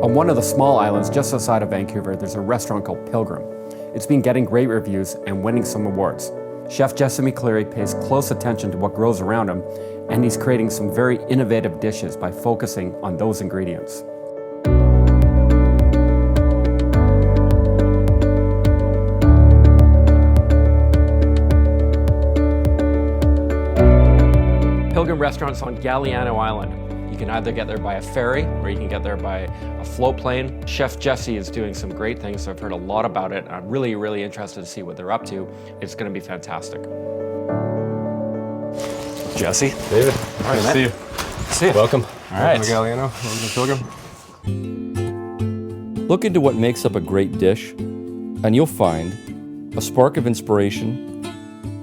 On one of the small islands just outside of Vancouver, there's a restaurant called Pilgrimme. It's been getting great reviews and winning some awards. Chef Jesse McCleery pays close attention to what grows around him, and he's creating some very innovative dishes by focusing on those ingredients. Pilgrimme restaurant's on Galiano Island. You can either get there by a ferry or you can get there by a float plane. Chef Jesse is doing some great things. I've heard a lot about it. I'm really, really interested to see what they're up to. It's going to be fantastic. Jesse. David. All right, nice to see you. See you. Welcome. All right. Welcome to Galiano. Welcome to Pilgrimme. Look into what makes up a great dish, and you'll find a spark of inspiration,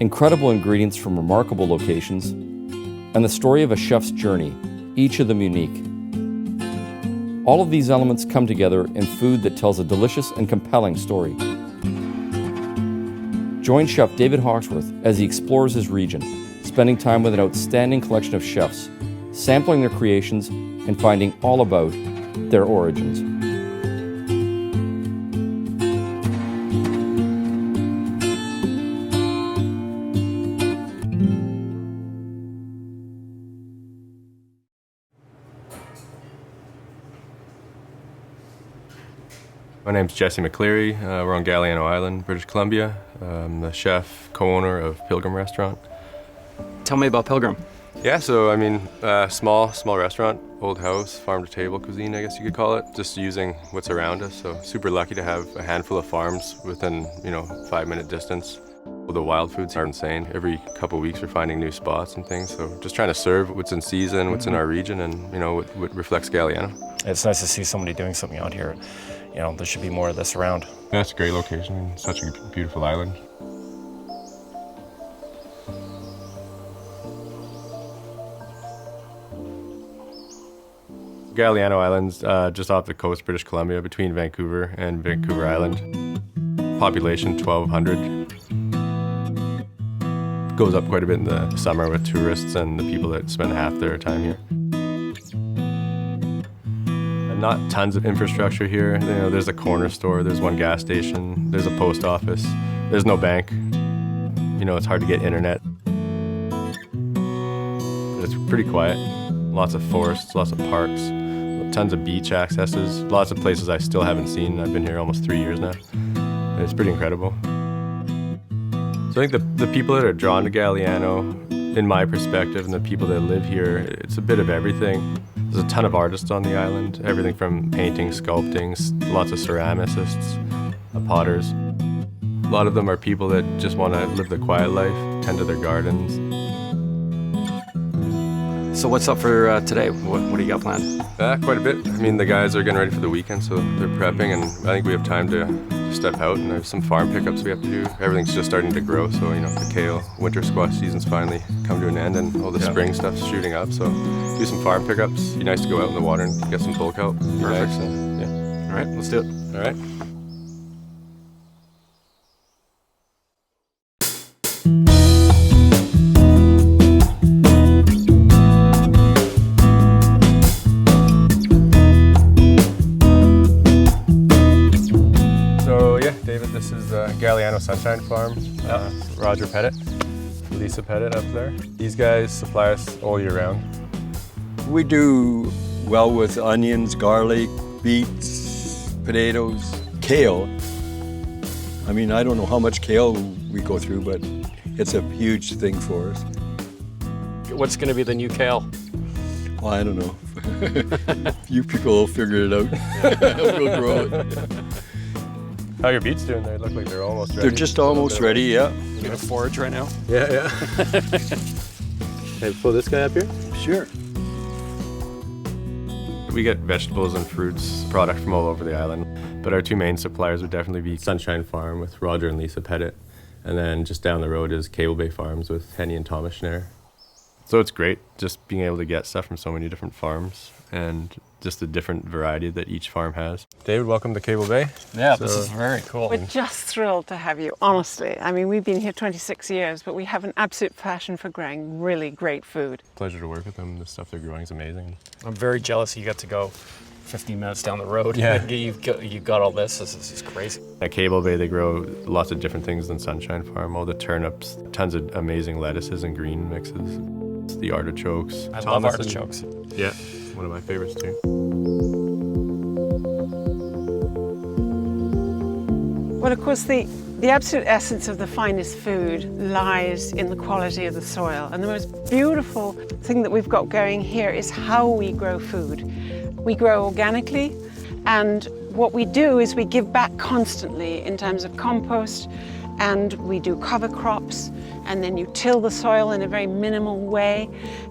incredible ingredients from remarkable locations, and the story of a chef's journey, each of them unique. All of these elements come together in food that tells a delicious and compelling story. Join Chef David Hawksworth as he explores his region, spending time with an outstanding collection of chefs, sampling their creations and finding all about their origins. My name's Jesse McCleery. We're on Galiano Island, British Columbia. I'm the chef, co-owner of Pilgrimme Restaurant. Tell me about Pilgrimme. Yeah, so I mean, small restaurant, old house, farm-to-table cuisine, I guess you could call it. Just using what's around us. So super lucky to have a handful of farms within, 5-minute distance. Well, the wild foods are insane. Every couple of weeks we're finding new spots and things. So just trying to serve what's in season, what's in our region, and what reflects Galiano. It's nice to see somebody doing something out here. There should be more of this around. Yeah, it's a great location. Such a beautiful island. Galiano Island's just off the coast, British Columbia, between Vancouver and Vancouver Island. Population 1,200. Goes up quite a bit in the summer with tourists and the people that spend half their time here. Not tons of infrastructure here. There's a corner store, there's one gas station, there's a post office, there's no bank. It's hard to get internet. But it's pretty quiet. Lots of forests, lots of parks, tons of beach accesses, lots of places I still haven't seen. I've been here almost 3 years now. It's pretty incredible. So I think the people that are drawn to Galiano, in my perspective, and the people that live here, it's a bit of everything. There's a ton of artists on the island, everything from painting, sculpting, lots of ceramicists, potters. A lot of them are people that just want to live the quiet life, tend to their gardens. So what's up for today? What do you got planned? Quite a bit. I mean, the guys are getting ready for the weekend, so they're prepping, and I think we have time to step out, and there's some farm pickups we have to do. Everything's just starting to grow, so the kale, winter squash season's finally come to an end, and all the spring stuff's shooting up, so do some farm pickups. Be nice to go out in the water and get some bull kelp. Perfect. Nice, yeah. All right, let's do it. All right. David, this is Galiano Sunshine Farm. Roger Pettit, Lisa Pettit up there. These guys supply us all year round. We do well with onions, garlic, beets, potatoes, kale. I mean, I don't know how much kale we go through, but it's a huge thing for us. What's going to be the new kale? Well, I don't know. You people will figure it out. We'll grow it. How are your beets doing? They look like they're almost ready. They're just almost ready, yeah. You gonna forage right now? Yeah. Hey, pull this guy up here? Sure. We get vegetables and fruits product from all over the island, but our two main suppliers would definitely be Sunshine Farm with Roger and Lisa Pettit, and then just down the road is Cable Bay Farms with Henny and Thomas Schneider. So it's great just being able to get stuff from so many different farms and just the different variety that each farm has. David, welcome to Cable Bay. Yeah, this is very cool. We're just thrilled to have you, honestly. I mean, we've been here 26 years, but we have an absolute passion for growing really great food. Pleasure to work with them. The stuff they're growing is amazing. I'm very jealous you got to go 15 minutes down the road. Yeah. You got all this. This is crazy. At Cable Bay, they grow lots of different things than Sunshine Farm. All the turnips, tons of amazing lettuces and green mixes. The artichokes. I love artichokes. Yeah, one of my favorites too. Well, of course, the absolute essence of the finest food lies in the quality of the soil. And the most beautiful thing that we've got going here is how we grow food. We grow organically, and what we do is we give back constantly in terms of compost, and we do cover crops, and then you till the soil in a very minimal way.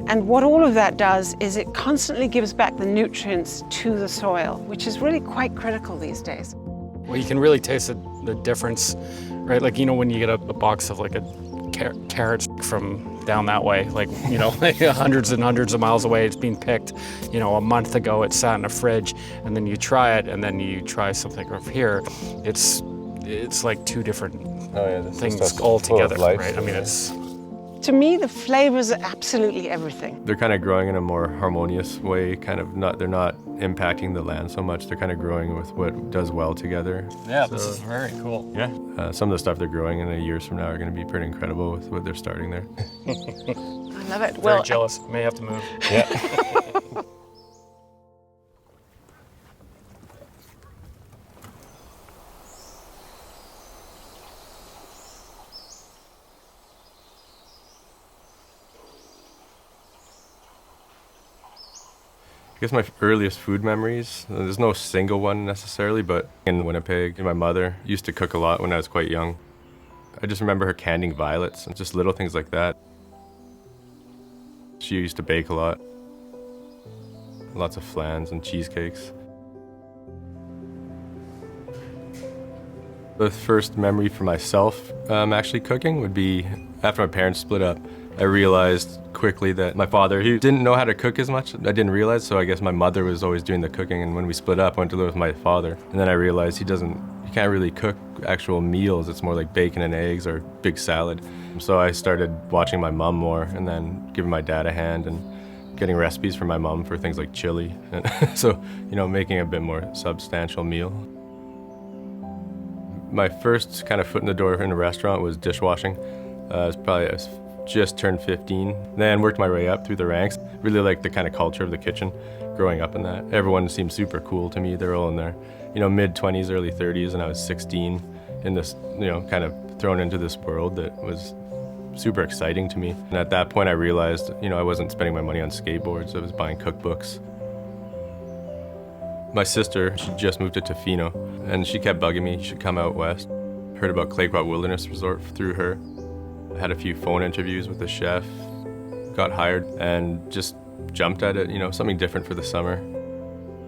And what all of that does is it constantly gives back the nutrients to the soil, which is really quite critical these days. Well, you can really taste the difference, right? Like, you know, when you get a box of like a carrots from down that way, like, you know, like hundreds and hundreds of miles away, it's being picked, you know, a month ago, it sat in a fridge, and then you try it, and then you try something over here. It's like two different things all together, right? I mean, it's... To me, the flavors are absolutely everything. They're kind of growing in a more harmonious way, they're not impacting the land so much. They're kind of growing with what does well together. Yeah, this is very cool. Yeah, some of the stuff they're growing in years from now are going to be pretty incredible with what they're starting there. I love it. Very jealous. May have to move. Yeah. I guess my earliest food memories, there's no single one necessarily, but in Winnipeg, my mother used to cook a lot when I was quite young. I just remember her canning violets and just little things like that. She used to bake a lot. Lots of flans and cheesecakes. The first memory for myself actually cooking would be after my parents split up. I realized quickly that my father, he didn't know how to cook as much. I didn't realize, so I guess my mother was always doing the cooking, and when we split up, I went to live with my father. And then I realized he can't really cook actual meals. It's more like bacon and eggs or big salad. So I started watching my mom more, and then giving my dad a hand and getting recipes from my mom for things like chili. And so, you know, making a bit more substantial meal. My first kind of foot in the door in a restaurant was dishwashing. I was just turned 15, then worked my way up through the ranks. Really liked the kind of culture of the kitchen, growing up in that. Everyone seemed super cool to me. They're all in their, you know, mid-20s, early 30s, and I was 16 in this, you know, kind of thrown into this world that was super exciting to me. And at that point I realized, you know, I wasn't spending my money on skateboards, I was buying cookbooks. My sister, she just moved to Tofino, and she kept bugging me, you should come out west. Heard about Claycrop Wilderness Resort through her. I had a few phone interviews with the chef, got hired, and just jumped at it, you know, something different for the summer.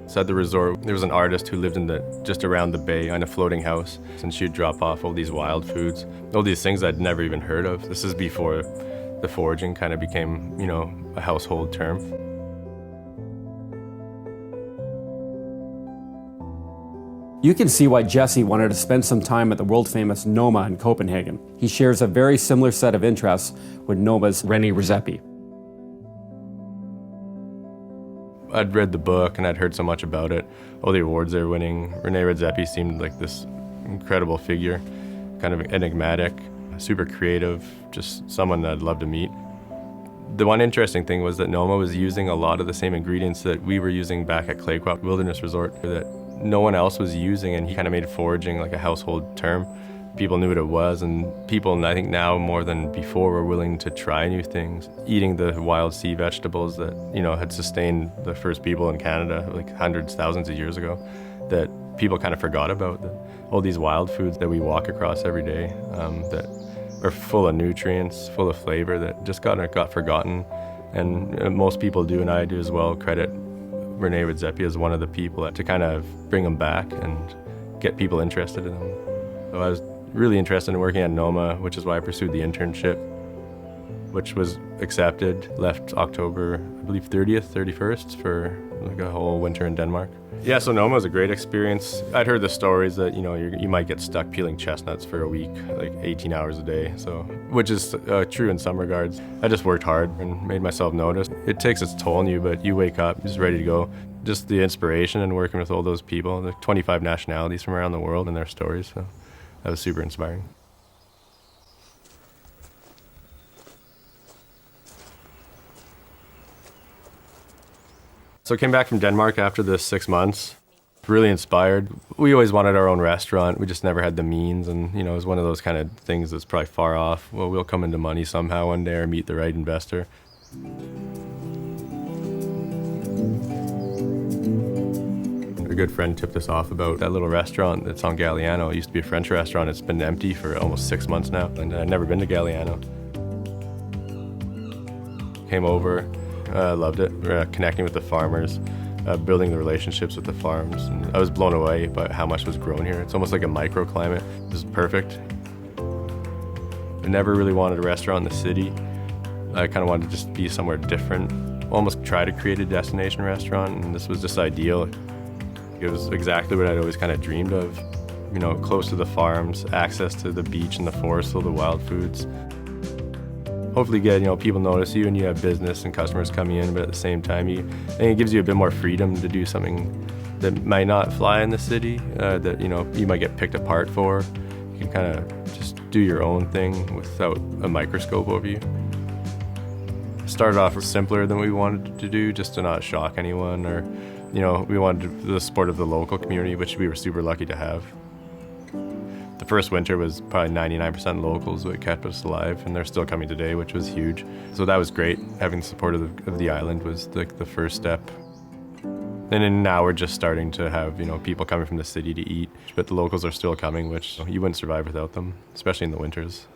So at the resort, there was an artist who lived just around the bay on a floating house, and she'd drop off all these wild foods, all these things I'd never even heard of. This is before the foraging kind of became, you know, a household term. You can see why Jesse wanted to spend some time at the world-famous Noma in Copenhagen. He shares a very similar set of interests with Noma's René Redzepi. I'd read the book and I'd heard so much about it, all the awards they were winning. René Redzepi seemed like this incredible figure, kind of enigmatic, super creative, just someone that I'd love to meet. The one interesting thing was that Noma was using a lot of the same ingredients that we were using back at Claycrop Wilderness Resort that no one else was using, and he kind of made foraging like a household term. People knew what it was, and people, I think now more than before, were willing to try new things. Eating the wild sea vegetables that, you know, had sustained the first people in Canada like hundreds, thousands of years ago, that people kind of forgot about. All these wild foods that we walk across every day that are full of nutrients, full of flavor, that just got forgotten. And most people do, and I do as well, credit René Redzepi as one of the people to kind of bring them back and get people interested in them. So I was really interested in working at Noma, which is why I pursued the internship. which was accepted. Left October, I believe 30th, 31st for like a whole winter in Denmark. Yeah, Sonoma was a great experience. I'd heard the stories that, you know, you might get stuck peeling chestnuts for a week, like 18 hours a day, so, which is true in some regards. I just worked hard and made myself notice. It takes its toll on you, but you wake up just ready to go. Just the inspiration and working with all those people, the 25 nationalities from around the world and their stories, so that was super inspiring. So I came back from Denmark after the 6 months, really inspired. We always wanted our own restaurant. We just never had the means, and you know, it was one of those kind of things that's probably far off. Well, we'll come into money somehow one day or meet the right investor. A good friend tipped us off about that little restaurant that's on Galiano. It used to be a French restaurant. It's been empty for almost 6 months now, and I'd never been to Galiano. Came over. Loved it. Connecting with the farmers, building the relationships with the farms. And I was blown away by how much was grown here. It's almost like a microclimate. It was perfect. I never really wanted a restaurant in the city. I kind of wanted to just be somewhere different. Almost try to create a destination restaurant, and this was just ideal. It was exactly what I'd always kind of dreamed of. You know, close to the farms, access to the beach and the forest, all the wild foods. Hopefully get, you know, people notice you and you have business and customers coming in, but at the same time, I think it gives you a bit more freedom to do something that might not fly in the city, that, you know, you might get picked apart for. You can kind of just do your own thing without a microscope over you. Started off simpler than we wanted to do, just to not shock anyone, or, you know, we wanted the support of the local community, which we were super lucky to have. The first winter was probably 99% locals, what kept us alive, and they're still coming today, which was huge. So that was great. Having the support of the island was the first step. And then now we're just starting to have, you know, people coming from the city to eat, but the locals are still coming, which you wouldn't survive without them, especially in the winters.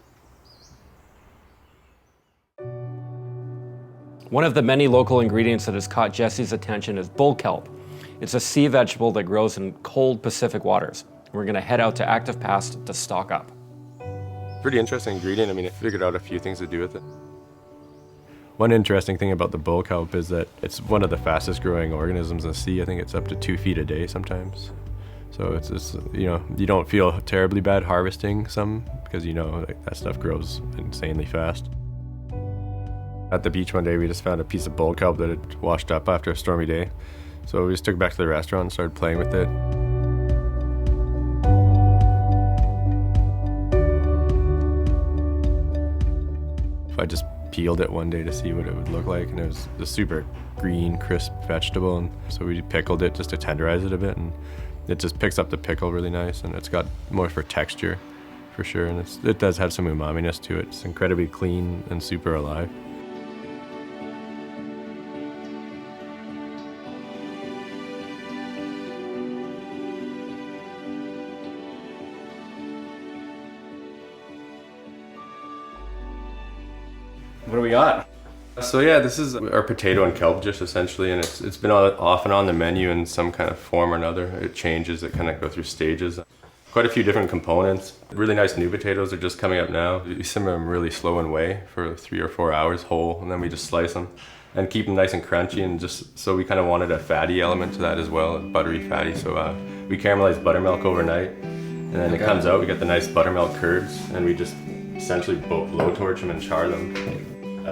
One of the many local ingredients that has caught Jesse's attention is bull kelp. It's a sea vegetable that grows in cold Pacific waters. We're gonna head out to Active Pass to stock up. Pretty interesting ingredient. I mean, I figured out a few things to do with it. One interesting thing about the bull kelp is that it's one of the fastest growing organisms in the sea. I think it's up to 2 feet a day sometimes. So it's you know, you don't feel terribly bad harvesting some, because you know that stuff grows insanely fast. At the beach one day, we just found a piece of bull kelp that had washed up after a stormy day. So we just took it back to the restaurant and started playing with it. I just peeled it one day to see what it would look like, and it was a super green, crisp vegetable, and so we pickled it just to tenderize it a bit, and it just picks up the pickle really nice, and it's got more for texture for sure, and it does have some umami-ness to it. It's incredibly clean and super alive. What do we got? So yeah, this is our potato and kelp dish essentially, and it's been off and on the menu in some kind of form or another. It changes, it kind of go through stages. Quite a few different components. Really nice new potatoes are just coming up now. We simmer them really slow and whey for 3 or 4 hours whole, and then we just slice them and keep them nice and crunchy, and just so we kind of wanted a fatty element to that as well, buttery fatty. So we caramelize buttermilk overnight, and then it comes out, we get the nice buttermilk curds, and we just essentially blowtorch them and char them.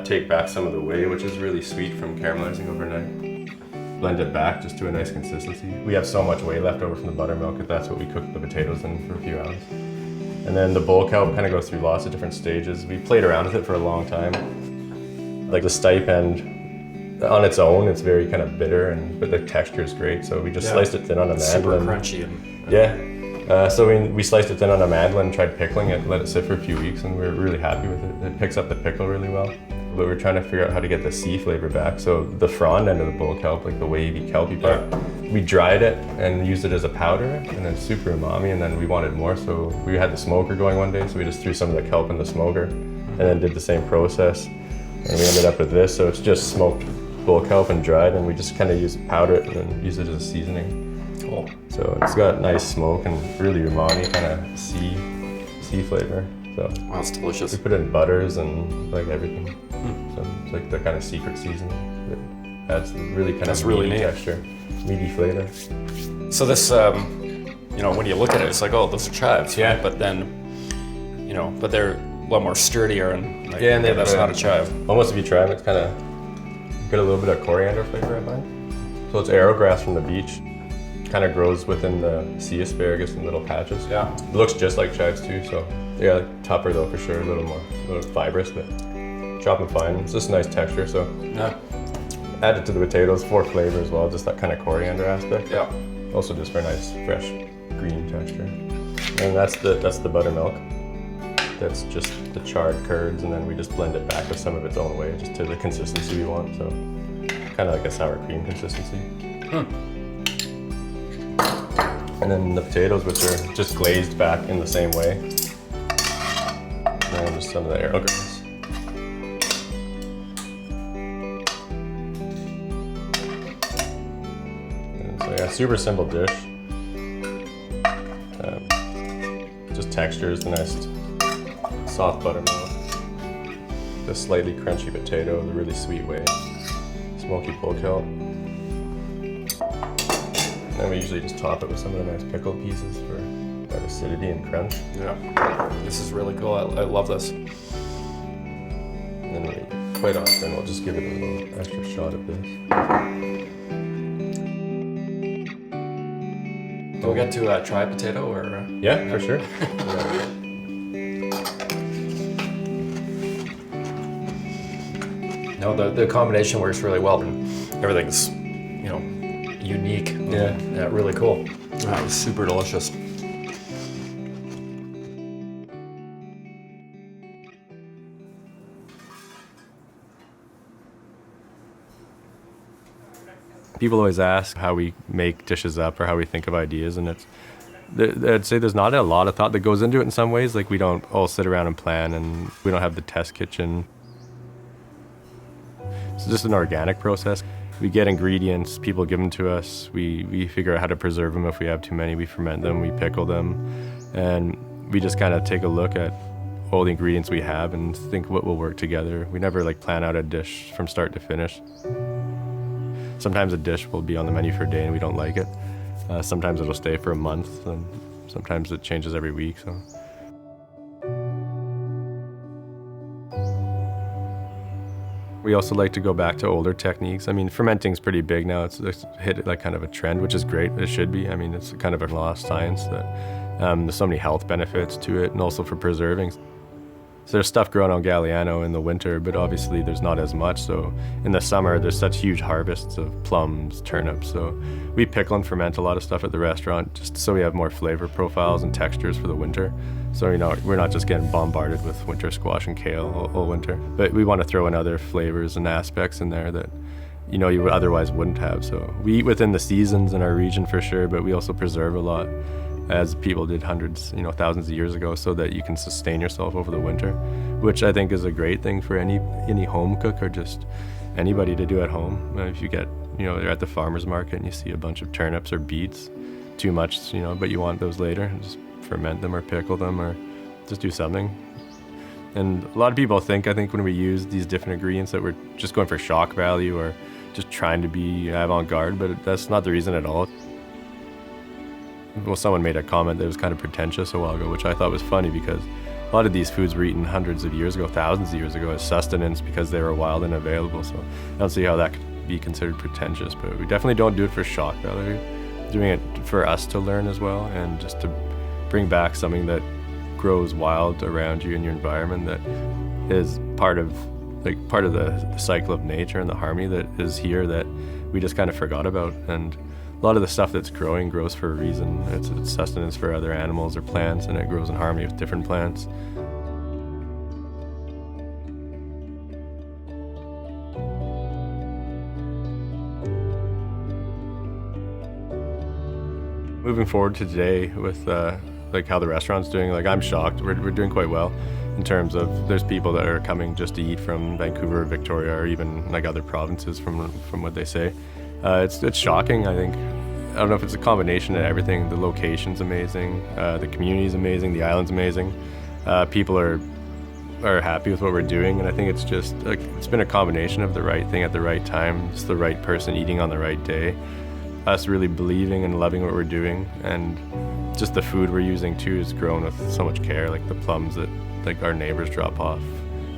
Take back some of the whey, which is really sweet from caramelizing overnight. Blend it back just to a nice consistency. We have so much whey left over from the buttermilk that that's what we cook the potatoes in for a few hours. And then the bull kelp kind of goes through lots of different stages. We played around with it for a long time. Like the stipend, on its own, it's very kind of bitter, but the texture is great. So we just sliced it thin on a mandolin. Super crunchy. And, yeah. So we sliced it thin on a mandolin, tried pickling it, let it sit for a few weeks, and we were really happy with it. It picks up the pickle really well. But we're trying to figure out how to get the sea flavor back. So the frond end of the bull kelp, like the wavy kelpy part, we dried it and used it as a powder, and it's super umami, and then we wanted more, so we had the smoker going one day, so we just threw some of the kelp in the smoker and then did the same process, and we ended up with this. So it's just smoked bull kelp and dried, and we just kind of powder it and then use it as a seasoning. Cool. So it's got nice smoke and really umami kind of sea flavor. So Wow, it's delicious. we put in butters and like everything. So it's like the kind of secret seasoning that adds really kind That's of really meaty neat. texture, meaty flavor. So this, you know, when you look at it, it's like, oh, those are chives, Yeah. right? But then, you know, but they're a lot more sturdier and like, Yeah, and that's not a chive. Almost if you try them, it's kind of got a little bit of coriander flavor, I find. So it's arrowgrass from the beach. Kind of grows within the sea asparagus in little patches. Yeah. It looks just like chives too, so yeah, tougher though for sure, a little fibrous, but chop them fine. It's just a nice texture, so Yeah. add it to the potatoes for flavor as well, just that kind of coriander aspect. Yeah. Also just for a nice, fresh, green texture. And that's the buttermilk. That's just the charred curds, and then we just blend it back with some of its own way, just to the consistency we want. So kind of like a sour cream consistency. And then the potatoes, which are just glazed back in the same way. And then just some of the arrowgrass. And so yeah, super simple dish. Just textures, the nice soft buttermilk, the slightly crunchy potato, the really sweet way, smoky bull kelp. And then we usually just top it with some of the nice pickled pieces for that acidity and crunch. Yeah. This is really cool. I love this. And then we, quite often, we'll just give it a little extra shot of this. Do we get to try potato or? Yeah, for sure. No, the combination works really well, and everything's, you know, unique. Yeah. Yeah, really cool. That was super delicious. People always ask how we make dishes up or how we think of ideas, and I'd say there's not a lot of thought that goes into it in some ways. Like we don't all sit around and plan, and we don't have the test kitchen. It's just an organic process. We get ingredients, people give them to us, we figure out how to preserve them. If we have too many, we ferment them, we pickle them, and we just kind of take a look at all the ingredients we have and think what will work together. We never like plan out a dish from start to finish. Sometimes a dish will be on the menu for a day and we don't like it. Sometimes it'll stay for a month, and sometimes it changes every week. So. We also like to go back to older techniques. I mean, fermenting's pretty big now. It's hit like kind of a trend, which is great. It should be. I mean, it's kind of a lost science that there's so many health benefits to it, and also for preserving. So there's stuff growing on Galiano in the winter, but obviously there's not as much. So in the summer, there's such huge harvests of plums, turnips. So we pickle and ferment a lot of stuff at the restaurant just so we have more flavor profiles and textures for the winter. So, you know, we're not just getting bombarded with winter squash and kale all winter, but we want to throw in other flavors and aspects in there that, you know, you otherwise wouldn't have. So we eat within the seasons in our region for sure, but we also preserve a lot, as people did hundreds, you know, thousands of years ago, so that you can sustain yourself over the winter, which I think is a great thing for any home cook or just anybody to do at home. If you get, you know, you're at the farmer's market and you see a bunch of turnips or beets, too much, you know, but you want those later, just ferment them or pickle them or just do something. And a lot of people think, I think when we use these different ingredients that we're just going for shock value or just trying to be avant-garde, but that's not the reason at all. Well, someone made a comment that was kind of pretentious a while ago, which I thought was funny because a lot of these foods were eaten hundreds of years ago, thousands of years ago as sustenance because they were wild and available. So I don't see how that could be considered pretentious, but we definitely don't do it for shock value. We're doing it for us to learn as well, and just to bring back something that grows wild around you in your environment that is part of the cycle of nature and the harmony that is here that we just kind of forgot about. And a lot of the stuff that's growing grows for a reason. It's sustenance for other animals or plants, and it grows in harmony with different plants. Moving forward to today with like how the restaurant's doing, like I'm shocked. We're doing quite well in terms of there's people that are coming just to eat from Vancouver, Victoria, or even like other provinces from what they say. It's shocking, I think. I don't know if it's a combination of everything. The location's amazing, the community's amazing, the island's amazing. People are happy with what we're doing, and I think it's just like it's been a combination of the right thing at the right time, just the right person eating on the right day, us really believing and loving what we're doing, and just the food we're using too is grown with so much care, like the plums that like our neighbors drop off.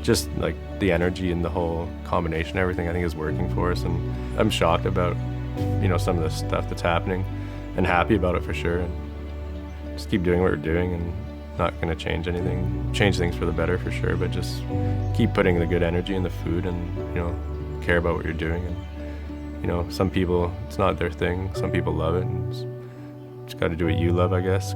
Just like the energy and the whole combination, everything I think is working for us, and I'm shocked about, you know, some of the stuff that's happening, and happy about it for sure, and just keep doing what we're doing, and not going to change things for the better for sure, but just keep putting the good energy in the food, and, you know, care about what you're doing. And, you know, some people, it's not their thing, some people love it, and just got to do what you love, I guess.